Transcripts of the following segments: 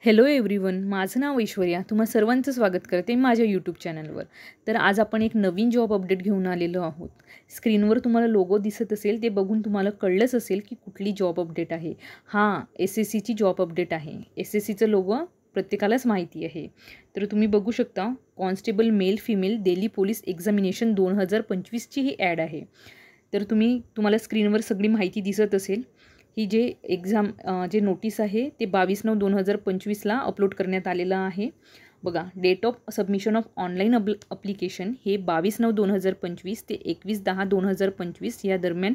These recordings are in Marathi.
हॅलो एव्हरीवन, माझं नाव ऐश्वर्या. तुम्हा सर्वांचं स्वागत करते माझ्या यूट्यूब चॅनलवर. तर आज आपण एक नवीन जॉब अपडेट घेऊन आलेलो आहोत. स्क्रीनवर तुम्हाला लोगो दिसत असेल, ते बघून तुम्हाला कळलंच असेल की कुठली जॉब अपडेट आहे. हां, SSCची जॉब अपडेट आहे. SSCचं लोगो प्रत्येकालाच माहिती आहे. तर तुम्ही बघू शकता, constable male female Delhi police examination 2025ची ही ॲड आहे. तर तुम्हाला स्क्रीनवर सगळी माहिती दिसत असेल. ही जे जे नोटीस आहे ते 22/9/2025ला अपलोड करण्यात आलेलं आहे. बघा, date of submission of online application हे 22/9/2025 ते 21/10/2025 या दरम्यान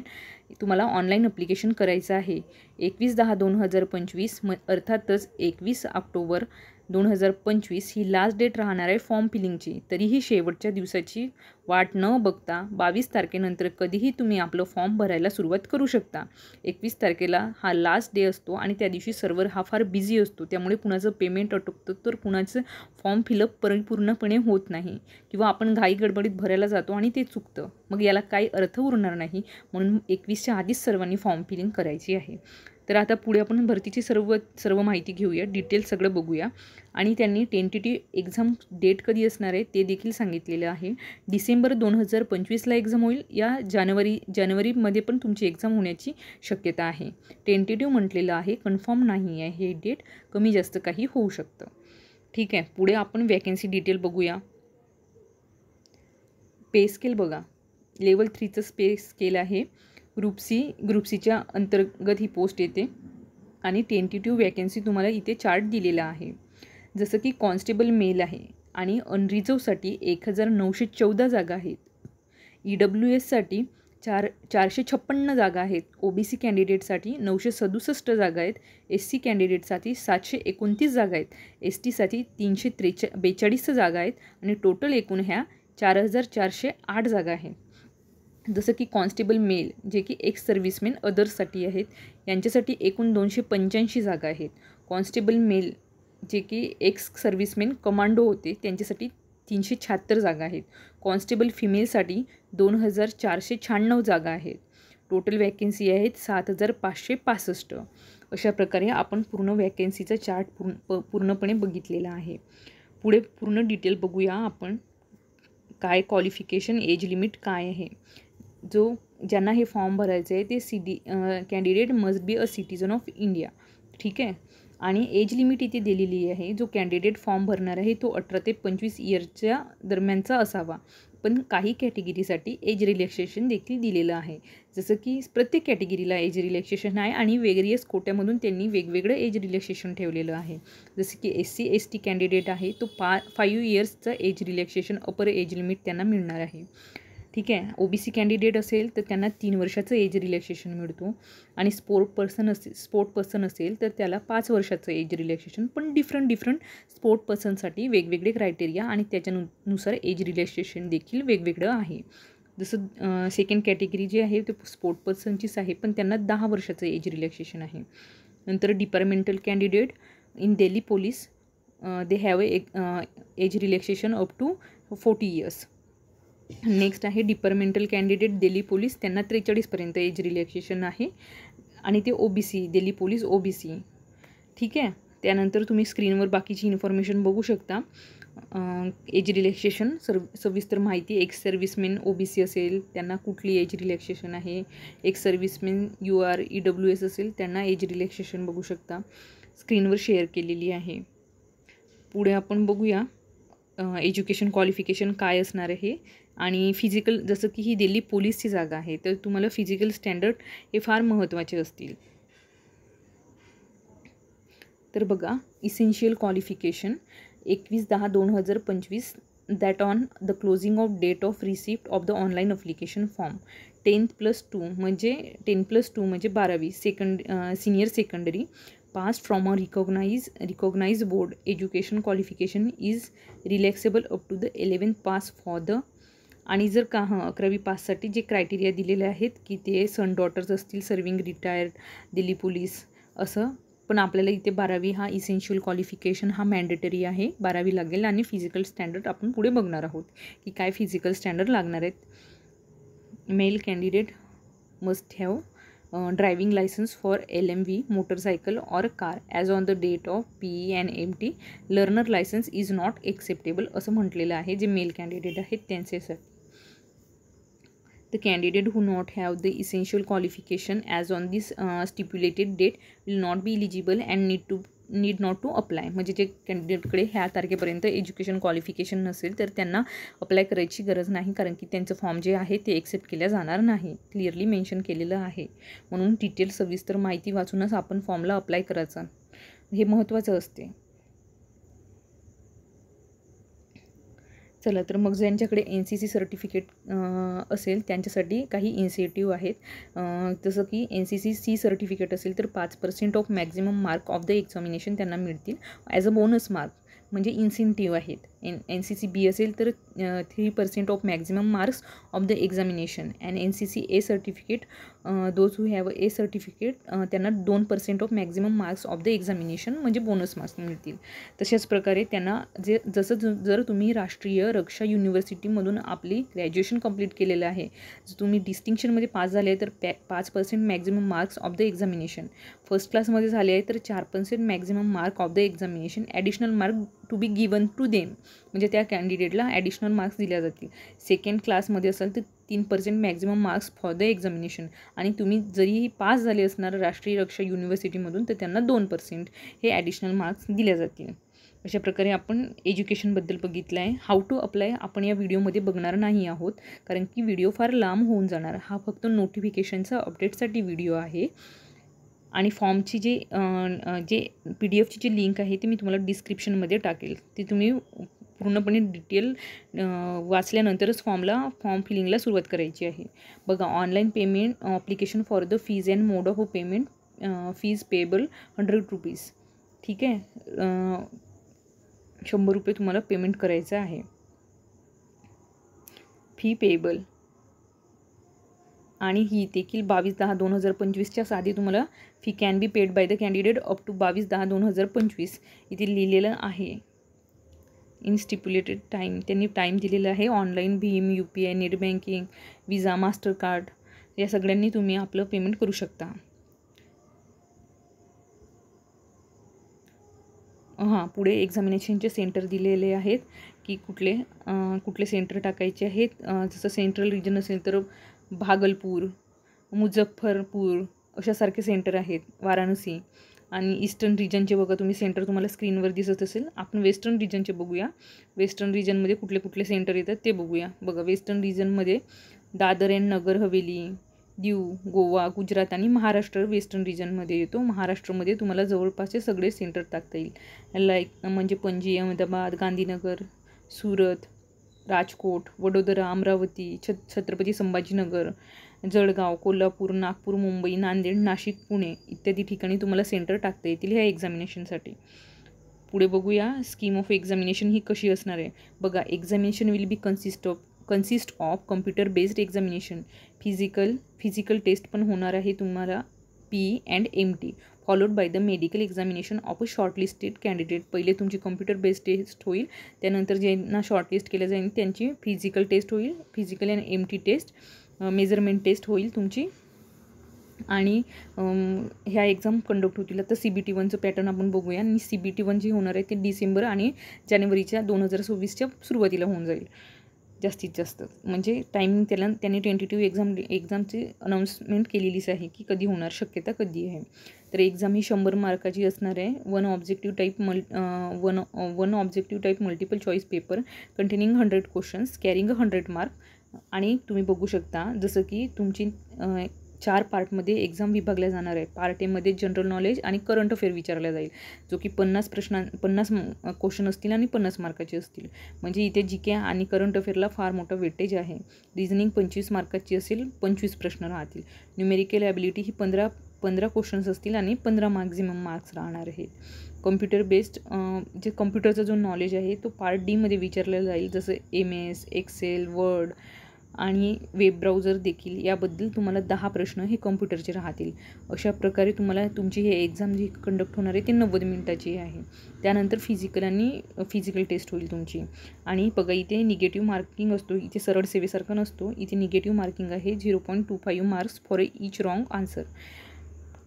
तुम्हाला ऑनलाईन अप्लिकेशन करायचं आहे. 21/10/2025 अर्थातच 21 ऑक्टोबर 2025 ही लास्ट डेट राहणार आहे फॉर्म फिलिंगची. तरीही शेवटच्या दिवसाची वाट न बघता 22 तारखेनंतर कधीही तुम्ही आपलं फॉर्म भरायला सुरुवात करू शकता. 21 तारखेला हा लास्ट डे असतो आणि त्या दिवशी सर्व्हर हा फार बिझी असतो. त्यामुळे कुणाचं पेमेंट अटकतं, तर कुणाचं फॉर्म फिलअप परिपूर्णपणे होत नाही किंवा आपण घाई गडबडीत भरायला जातो आणि ते चुकतं. मग याला काही अर्थ उरणार नाही. म्हणून 21च्या आधीच सर्वांनी फॉर्म फिलिंग करायची आहे. तर आता पुढे आपण भरतीची सर्व माहिती घेऊया, डिटेल सगळं बघूया. आणि त्यांनी टेंटेटिव्ह एक्झाम डेट कधी असणार आहे ते देखील सांगितलेलं आहे. डिसेंबर 2025ला एक्झाम होईल, या जानेवारीमध्ये पण तुमची एक्झाम होण्याची शक्यता आहे. टेंटेटिव्ह म्हटलेलं आहे, कन्फर्म नाही आहे. हे डेट कमी जास्त काही होऊ शकतं. ठीक आहे, पुढे आपण वॅकन्सी डिटेल बघूया. पे स्केल बघा, लेवल 3चं पे स्केल आहे. ग्रुप सीच्या अंतर्गत ही पोस्ट येते आणि टेंटेटिव्ह वॅकन्सी तुम्हाला इथे चार्ट दिलेला आहे. जसं की कॉन्स्टेबल मेल आहे आणि अनरिझर्वसाठी 1914 जागा आहेत. EWSसाठी 456 जागा आहेत. OBC कॅन्डिडेटसाठी 967 जागा आहेत. SC कॅन्डिडेटसाठी 729 जागा आहेत. STसाठी 342 जागा आहेत आणि टोटल एकूण ह्या 4408 जागा आहेत. जसं की कॉन्स्टेबल मेल जे की एक्स सर्व्हिसमेन अदर्ससाठी आहेत, यांच्यासाठी एकूण 285 जागा आहेत. कॉन्स्टेबल मेल जे की एक्स सर्व्हिसमेन कमांडो होते, त्यांच्यासाठी 376 जागा आहेत. कॉन्स्टेबल फिमेलसाठी 2496 जागा आहेत. टोटल वॅकन्सी आहेत 7565. अशा प्रकारे आपण पूर्ण वॅकन्सीचा चार्ट पूर्णपणे बघितलेला आहे. पुढे पूर्ण डिटेल बघूया आपण. काय क्वालिफिकेशन, एज लिमिट काय आहे. ज्यांना हे फॉर्म भरायचं आहे ते candidate must be a citizen of India. ठीक आहे. आणि एज लिमिट इथे दिलेली आहे. जो कॅन्डिडेट फॉर्म भरणार आहे तो 18 ते 25 इयर्सच्या दरम्यानचा असावा. पण काही कॅटेगरीसाठी एज रिलॅक्सेशन देखील दिलेलं आहे. जसं की प्रत्येक कॅटेगरीला एज रिलॅक्सेशन आहे आणि वेगवेगळ्या कोट्यामधून त्यांनी वेगवेगळं एज रिलॅक्सेशन ठेवलेलं आहे. जसं की SC ST कॅन्डिडेट आहे तो 5 इयर्सचा age relaxation upper age limit त्यांना मिळणार आहे. ठीक आहे. OBC कॅन्डिडेट असेल तर त्यांना 3 वर्षाचं एज रिलॅक्सेशन मिळतो आणि स्पोर्ट पर्सन असेल तर त्याला 5 वर्षाचं एज रिलॅक्सेशन. पण डिफरंट स्पोर्ट पर्सनसाठी वेगवेगळे क्रायटेरिया आणि त्याच्यानुसार एज रिलॅक्सेशन देखील वेगवेगळं आहे. जसं सेकंड कॅटेगरी जी आहे ते स्पोर्ट पर्सनचीच आहे, पण त्यांना 10 वर्षाचं एज रिलॅक्सेशन आहे. नंतर departmental candidate in Delhi police they have age relaxation up to 40 years. Next आहे डिपार्टमेंटल कॅन्डिडेट दिल्ली पोलीस, त्यांना 43पर्यंत एज रिलॅक्सेशन आहे आणि ते OBC दिल्ली पोलीस OBC. ठीक आहे. त्यानंतर तुम्ही स्क्रीनवर बाकीची इन्फॉर्मेशन बघू शकता. एज रिलॅक्सेशन सविस्तर माहिती. एक्स सर्व्हिसमेन OBC असेल त्यांना कुठली एज रिलॅक्सेशन आहे. एक्स सर्व्हिसमेन UR EWS असेल त्यांना एज रिलॅक्सेशन बघू शकता. स्क्रीनवर शेअर केलेली आहे. पुढे आपण बघूया एज्युकेशन क्वालिफिकेशन काय असणार आहे आणि फिजिकल. जसं की ही दिल्ली पोलीसची जागा आहे तर तुम्हाला फिजिकल स्टँडर्ड हे फार महत्त्वाचे असतील. तर बघा, essential qualification 21/10/2025 that on the closing of date of receipt of the online application form 10+2 म्हणजे 12वी senior secondary passed from a recognized board. Education qualification is relaxable up to the 11th pass for the. आणि जर 11वी पाससाठी जे क्रायटेरिया दिलेले आहेत की ते सन डॉटर्स असतील, सर्विंग रिटायर्ड, दिल्ली पोलीस असं. पण आपल्याला इथे 12वी हा इसेन्शियल क्वालिफिकेशन हा मॅन्डेटरी आहे. 12वी लागेल आणि फिजिकल स्टँडर्ड आपण पुढे बघणार आहोत की काय फिजिकल स्टँडर्ड लागणार आहेत. Mail candidate must have driving licence for LMV motorcycle or car as on the date of PE and MT learner licence is not acceptable असं म्हटलेलं आहे जे मेल कॅन्डिडेट आहेत त्यांच्यासाठी. The candidate who not have the essential qualification as on this stipulated date will not be eligible and need not to apply. म्हणजे जे कॅन्डिडेटकडे ह्या तारखेपर्यंत एज्युकेशन क्वालिफिकेशन नसेल तर त्यांना अप्लाय करायची गरज नाही, कारण की त्यांचं फॉर्म जे आहे ते एक्सेप्ट केल्या जाणार नाही. क्लिअरली मेन्शन केलेलं आहे. म्हणून डिटेल सविस्तर माहिती वाचूनच आपण फॉर्मला अप्लाय करायचं, हे महत्त्वाचं असते. चला तर मग ज्यांच्याकडे NCC सर्टिफिकेट असेल त्यांच्यासाठी काही इन्सेटिव्ह आहेत. जसं की NCC C सर्टिफिकेट असेल तर 5% of maximum mark of the examination त्यांना मिळतील ॲज अ बोनस मार्क, म्हणजे इन्सेंटिव्ह आहेत. NCC B असेल तर 3% of maximum marks of the examination. And NCC A certificate those who have A certificate त्यांना 2% of maximum marks of the examination म्हणजे बोनस मार्क्स मिळतील. तशाच प्रकारे त्यांना जर तुम्ही राष्ट्रीय रक्षा युनिव्हर्सिटीमधून आपली ग्रॅज्युएशन कंप्लीट केलेलं आहे, जर तुम्ही डिस्टिंक्शनमध्ये पास झाले तर 5% maximum marks of the examination. First क्लासमध्ये झाले आहे तर 4% maximum mark of the examination. Additional mark to be given to them, म्हणजे त्या कॅन्डिडेटला ॲडिशनल मार्क्स दिल्या जातील. सेकंड क्लासमध्ये असेल तर 3% maximum marks for the examination. आणि तुम्ही जरी पास झाले असणार राष्ट्रीय रक्षा युनिव्हर्सिटीमधून तर त्यांना 2% हे ॲडिशनल मार्क्स दिल्या जातील. अशा प्रकारे आपण एज्युकेशनबद्दल बघितलं आहे. हाऊ टू अप्लाय आपण या व्हिडिओमध्ये बघणार नाही आहोत, कारण की व्हिडिओ फार लांब होऊन जाणार. हा फक्त नोटिफिकेशनचा अपडेटसाठी व्हिडिओ आहे. आणि फॉर्मची जे PDF ची जी लिंक आहे ती मी तुम्हाला डिस्क्रिप्शनमध्ये टाकेल. ती तुम्ही पूर्णपणे डिटेल वाचल्यानंतरच फॉर्म फिलिंगला सुरुवात करायची आहे. बघा, online payment application for the fees and mode of payment. Fees payable 100 rupees. ठीक आहे, 100 रुपये तुम्हाला पेमेंट करायचं आहे. Fee payable. आणि ही देखील 22/10/2025च्या आधी तुम्हाला fee can be paid by the candidate up to 22/10/2025 इथे लिहिलेलं आहे. इन स्टिप्युलेटेड टाईम, त्यांनी टाईम दिलेला आहे. ऑनलाईन भीम, UPI, net banking, Visa, Mastercard या सगळ्यांनी तुम्ही आपलं पेमेंट करू शकता. पुढे एक्झामिनेशनचे सेंटर दिलेले आहेत की कुठले सेंटर टाकायचे आहेत. जसं सेंट्रल रिजन असेल तर भागलपूर, मुझफ्फरपूर अशासारखे सेंटर आहेत, वाराणसी. आणि ईस्टर्न रिजनचे बघा तुम्ही सेंटर तुम्हाला स्क्रीनवर दिसत असेल. आपण वेस्टर्न रिजनचे बघूया. वेस्टर्न रिजनमध्ये कुठले सेंटर येतात ते बघूया. बघा, वेस्टर्न रिजनमध्ये दादर अँड नगर हवेली, दीव, गोवा, गुजरात आणि महाराष्ट्र वेस्टर्न रिजनमध्ये येतो. महाराष्ट्रामध्ये तुम्हाला जवळपासचे सगळे सेंटर टाकता येईल. म्हणजे पणजी, अहमदाबाद, गांधीनगर, सुरत, राजकोट, वडोदरा, अमरावती, छत्रपती संभाजीनगर, जळगाव, कोल्हापूर, नागपूर, मुंबई, नांदेड, नाशिक, पुणे इत्यादी ठिकाणी तुम्हाला सेंटर टाकता येतील ह्या एक्झामिनेशनसाठी. पुढे बघूया स्कीम ऑफ एक्झामिनेशन ही कशी असणार आहे. बघा, examination will be consist of computer based examination. Physical taste पण होणार आहे तुम्हाला PE and MT, followed by the medical examination of a shortlisted candidate. पहिले तुमची कम्प्युटर बेस्ड टेस्ट होईल, त्यानंतर ज्यांना शॉर्टलिस्ट केलं जाईल त्यांची फिजिकल टेस्ट होईल. Physical and MT test, measurement test होईल तुमची. आणि ह्या एक्झाम कंडक्ट होतील. आता CBT-1चं पॅटर्न आपण बघूया. आणि CBT-1 जे होणार आहे ते डिसेंबर आणि जानेवारीच्या 2024च्या सुरुवातीला होऊन जाईल जास्तीत जास्त. म्हणजे टायमिंग त्यांनी टेंटेटिव्ह एक्झामची अनाऊन्समेंट केलेलीच आहे की कधी होणार, शक्यता कधी आहे. तर एक्झाम ही 100 मार्काची असणार आहे. One objective type multiple choice paper containing 100 questions carrying 100 mark. आणि तुम्ही बघू शकता जसं की तुमची 4 पार्टमध्ये एक्झाम विभागल्या जाणार आहे. पार्ट एमध्ये जनरल नॉलेज आणि करंट अफेअर विचारला जाईल, जो की 50 क्वेश्चन असतील आणि 50 मार्काचे असतील. म्हणजे इथे GK आणि करंट अफेअरला फार मोठा वेटेज आहे. रिझनिंग 25 मार्काची असेल, 25 प्रश्न राहतील. न्यूमेरिकल ॲबिलिटी ही 15 क्वेश्चन्स असतील आणि 15 मॅक्झिमम मार्क्स राहणार आहेत. कम्प्युटर बेस्ड जे कम्प्युटरचा जो नॉलेज आहे तो पार्ट D मध्ये विचारला जाईल, जसं MS, एक्सेल, वर्ड, आणि वेब ब्राउझर देखील याबद्दल तुम्हाला 10 प्रश्न हे कॉम्प्युटरचे राहतील. अशा प्रकारे तुम्हाला तुमची हे एक्झाम जी कंडक्ट होणार आहे ती 90 मिनिटाची आहे. त्यानंतर फिजिकल टेस्ट होईल तुमची. आणि बघा इथे निगेटिव्ह मार्किंग असतो, इथे सरळ सेवेसारखा नसतो, इथे निगेटिव्ह मार्किंग आहे 0.25 marks for each wrong answer.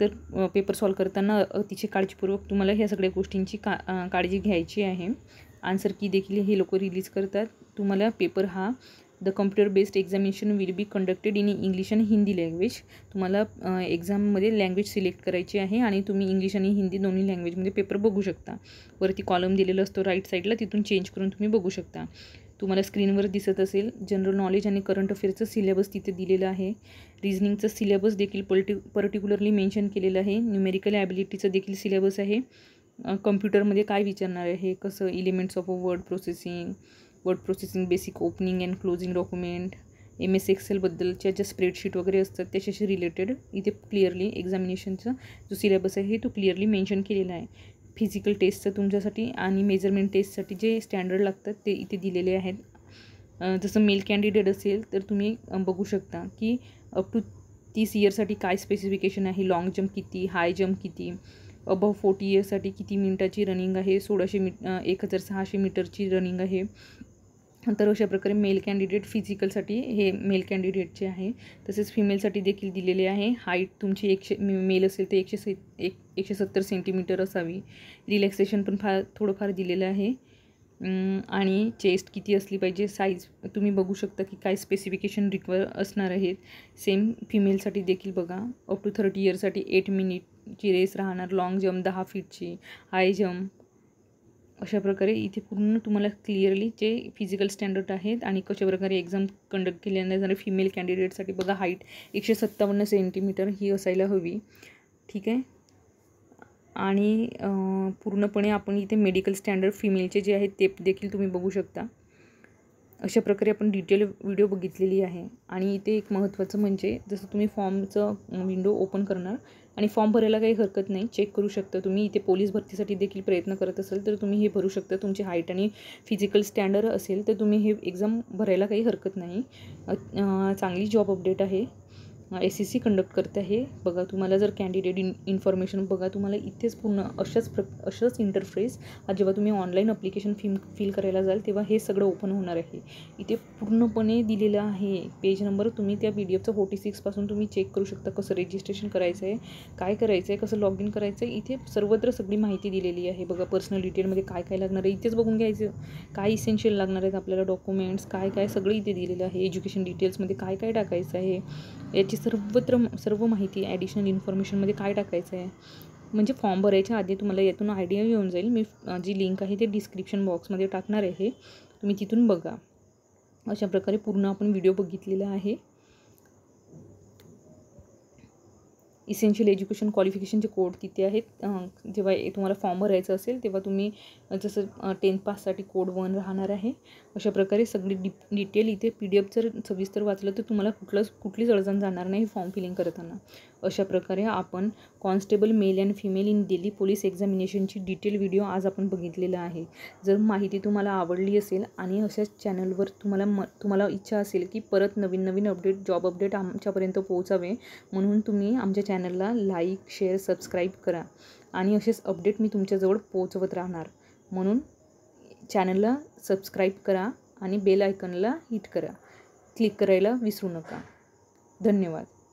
तर पेपर सॉल्व करताना अतिशय काळजीपूर्वक तुम्हाला ह्या सगळ्या गोष्टींची काळजी घ्यायची आहे. आन्सर की देखील हे लोक रिलीज करतात. तुम्हाला पेपर हा the computer based examination will be conducted in English आणि हिंदी लँग्वेज. तुम्हाला एक्झाममध्ये लँग्वेज सिलेक्ट करायची आहे आणि तुम्ही इंग्लिश आणि हिंदी दोन्ही लँग्वेजमध्ये पेपर बघू शकता. वरती कॉलम दिलेला असतो राईट साईडला, तिथून चेंज करून तुम्ही बघू शकता. तुम्हाला स्क्रीनवर दिसत असेल जनरल नॉलेज आणि करंट अफेअर्सचं सिलेबस तिथे दिलेलं आहे. रिझनिंगचं सिलेबस देखील पर्टिक्युलरली मेन्शन केलेलं आहे. न्यूमेरिकल ॲबिलिटीचं देखील सिलेबस आहे. कम्प्युटरमध्ये काय विचारणार आहे, कसं elements of word processing basic opening and closing document, MS एक्सेलबद्दलच्या ज्या स्प्रेडशीट वगैरे असतात त्याच्याशी रिलेटेड इथे क्लिअरली एक्झामिनेशनचा जो सिलेबस आहे तो क्लिअरली मेन्शन केलेला आहे. फिजिकल टेस्टचं तुमच्यासाठी आणि मेजरमेंट टेस्टसाठी जे स्टँडर्ड लागतात ते इथे दिलेले आहेत. जसं मेल कॅन्डिडेट असेल तर तुम्ही बघू शकता की अप टू 30 इयर्ससाठी काय स्पेसिफिकेशन आहे, लॉंग जंप किती, हाय जंप किती, अबव 40 इयर्ससाठी किती मिनिटाची रनिंग आहे, 1600 मीटरची रनिंग आहे. तर अशा प्रकारे मेल कॅन्डिडेट फिजिकलसाठी हे मेल कॅन्डिडेटचे आहे. तसेच फिमेलसाठी देखील दिलेले आहे. हाईट तुमची मेल असेल ते 170 सेंटीमीटर असावी. रिलॅक्सेशन पण थोडंफार दिलेलं आहे. आणि चेस्ट किती असली पाहिजे, साईज तुम्ही बघू शकता की काय स्पेसिफिकेशन रिक्वायर असणार आहेत. सेम फिमेलसाठी देखील बघा, अप टू 30 इयर्ससाठी 8 मिनिटची रेस राहणार, लॉंग जंप 10 फीटची, हाय जंप. अशा प्रकारे इथे पूर्ण तुम्हाला क्लिअरली जे फिजिकल स्टँडर्ड आहेत आणि कशा प्रकारे एक्झाम कंडक्ट केल्याने जाणारे फिमेल कॅन्डिडेटसाठी बघा हाईट 157 सेंटीमीटर ही असायला हवी. ठीक आहे. आणि पूर्णपणे आपण इथे मेडिकल स्टँडर्ड फिमेलचे जे आहेत ते देखील तुम्ही बघू शकता. अशा प्रकारे आपण डिटेल व्हिडिओ बघितलेली आहे. आणि इथे एक महत्त्वाचं म्हणजे जसं तुम्ही फॉर्मचं विंडो ओपन करणार आणि फॉर्म भरायला काही हरकत नाही, चेक करू शकता तुम्ही. इथे पोलीस भरतीसाठी देखील प्रयत्न करत असाल तर तुम्ही हे भरू शकता. तुमची हाईट आणि फिजिकल स्टँडर्ड असेल तर तुम्ही हे एक्झाम भरायला काही हरकत नाही. चांगली जॉब अपडेट आहे. SEC कंडक्ट करते आहे. बघा तुम्हाला जर कॅन्डिडेट इन्फॉर्मेशन बघा तुम्हाला इथेच पूर्ण अशाच इंटरफेस जेव्हा तुम्ही ऑनलाईन ॲप्लिकेशन फिल करायला जाल तेव्हा हे सगळं ओपन होणार आहे. इथे पूर्णपणे दिलेलं आहे पेज नंबर. तुम्ही त्या PDF 46 तुम्ही चेक करू शकता कसं रजिस्ट्रेशन करायचं आहे, काय करायचं आहे, कसं लॉग इन करायचं आहे. इथे सर्वत्र सगळी माहिती दिलेली आहे. बघा पर्सनल डिटेलमध्ये काय काय लागणार आहे इथेच बघून घ्यायचं. काय इसेन्शियल लागणार आहेत आपल्याला डॉक्युमेंट्स काय सगळं इथे दिलेलं आहे. एज्युकेशन डिटेल्समध्ये काय काय टाकायचं आहे, याची सर्व माहिती ॲडिशनल इन्फॉर्मेशनमध्ये काय टाकायचं आहे. म्हणजे फॉर्म भरायच्या आधी तुम्हाला यातून आयडिया येऊन जाईल. मी जी लिंक आहे ते डिस्क्रिप्शन बॉक्समध्ये टाकणार आहे, तुम्ही तिथून बघा. अशा प्रकारे पूर्ण आपण व्हिडिओ बघितलेला आहे. इसेन्शियल एज्युकेशन क्वालिफिकेशनचे कोड तिथे आहेत. जेव्हा तुम्हाला फॉर्म भरायचं असेल तेव्हा तुम्ही जसं 10th पाससाठी कोड 1 राहणार आहे. अशा प्रकारे सगळी डिटेल इथे PDF जर सविस्तर वाचलं तर तुम्हाला कुठलीच अडचण जाणार नाही फॉर्म फिलिंग करताना. अशा प्रकारे आपण constable male and female in Delhi police एक्झामिनेशनची डिटेल व्हिडिओ आज आपण बघितलेला आहे. जर माहिती तुम्हाला आवडली असेल आणि अशाच चॅनलवर तुम्हाला इच्छा असेल की परत नवीन जॉब अपडेट आमच्यापर्यंत पोहोचावे म्हणून तुम्ही आमच्या चॅनलला लाईक, शेअर, सबस्क्राईब करा आणि असेच अपडेट मी तुमच्याजवळ पोहोचवत राहणार. म्हणून चॅनलला सबस्क्राईब करा आणि बेल आयकॉनला हिट करा. क्लिक करायला विसरू नका. धन्यवाद.